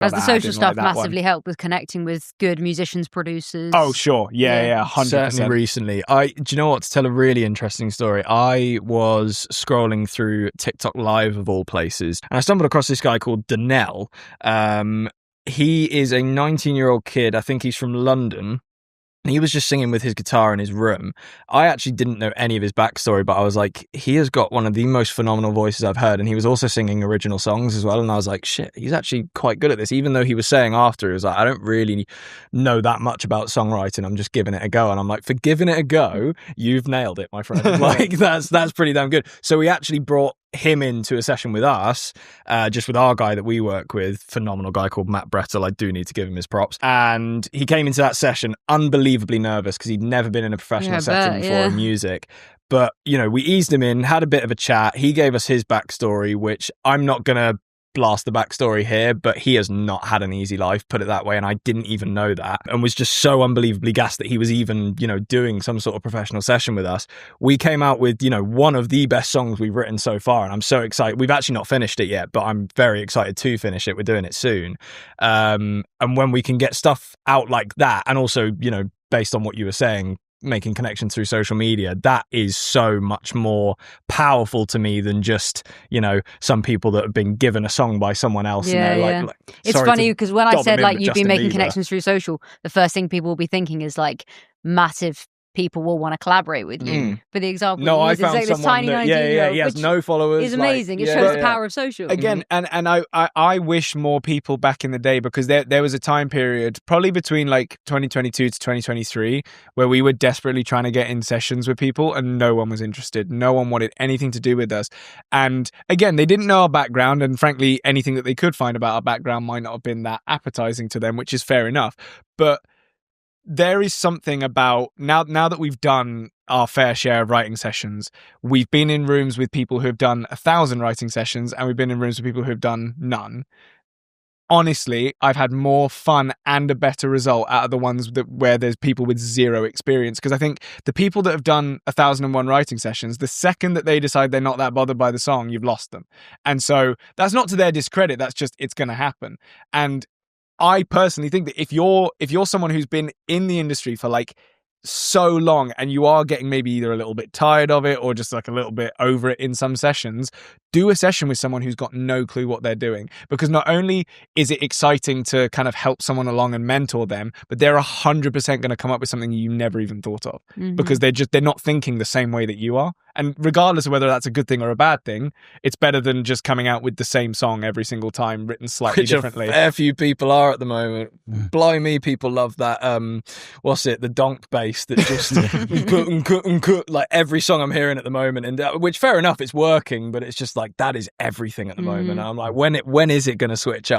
As the social stuff like massively helped with connecting with good musicians, producers. Oh, sure. Yeah, 100%. Certainly recently. Do you know what? To tell a really interesting story, I was scrolling through TikTok Live of all places, and I stumbled across this guy called Danelle. He is a 19-year-old kid. I think he's from London. He was just singing with his guitar in his room. I actually didn't know any of his backstory, but I was like, he has got one of the most phenomenal voices I've heard. And he was also singing original songs as well. And I was like, shit, he's actually quite good at this. Even though he was saying after, he was like, I don't really know that much about songwriting. I'm just giving it a go. And I'm like, for giving it a go, you've nailed it, my friend. Like, that's pretty damn good. So we actually brought him into a session with us, just with our guy that we work with, phenomenal guy called Matt Brettel. I do need to give him his props. And he came into that session unbelievably nervous because he'd never been in a professional setting before in music. But, you know, we eased him in, had a bit of a chat. He gave us his backstory, which I'm not going to blast the backstory here, but he has not had an easy life, put it that way, and I didn't even know that, and was just so unbelievably gassed that he was even, you know, doing some sort of professional session with us. We came out with, you know, one of the best songs we've written so far, and I'm so excited. We've actually not finished it yet, but I'm very excited to finish it. We're doing it soon. And when we can get stuff out like that, and also, you know, based on what you were saying, making connections through social media, that is so much more powerful to me than just, you know, some people that have been given a song by someone else. Yeah, and yeah. Like, it's funny because when I said like you've been making Bieber. connections through social, the first thing people will be thinking is like massive people will want to collaborate with you. For the example, no, I found like this someone tiny that, 19-year-old, he has no followers. It's amazing. Like, it shows the power of social. Again, and I wish more people back in the day, because there was a time period, probably between like 2022 to 2023, where we were desperately trying to get in sessions with people and no one was interested. No one wanted anything to do with us. And again, they didn't know our background, and frankly, anything that they could find about our background might not have been that appetizing to them, which is fair enough. But there is something about now that we've done our fair share of writing sessions, we've been in rooms with people who have done 1,000 writing sessions, and we've been in rooms with people who have done none. Honestly, I've had more fun and a better result out of the ones where there's people with zero experience. Because I think the people that have done 1,001 writing sessions, the second that they decide they're not that bothered by the song, you've lost them. And so that's not to their discredit. That's just, it's going to happen. And I personally think that if you're someone who's been in the industry for like so long and you are getting maybe either a little bit tired of it or just like a little bit over it in some sessions, do a session with someone who's got no clue what they're doing. Because not only is it exciting to kind of help someone along and mentor them, but they're 100% going to come up with something you never even thought of. Because they're not thinking the same way that you are. And regardless of whether that's a good thing or a bad thing, it's better than just coming out with the same song every single time, written slightly differently. A fair few people are at the moment. Blimey, people love that. What's it? The donk bass that just like every song I'm hearing at the moment, and which fair enough, it's working, but it's just like that is everything at the moment. And I'm like, when is it going to switch up?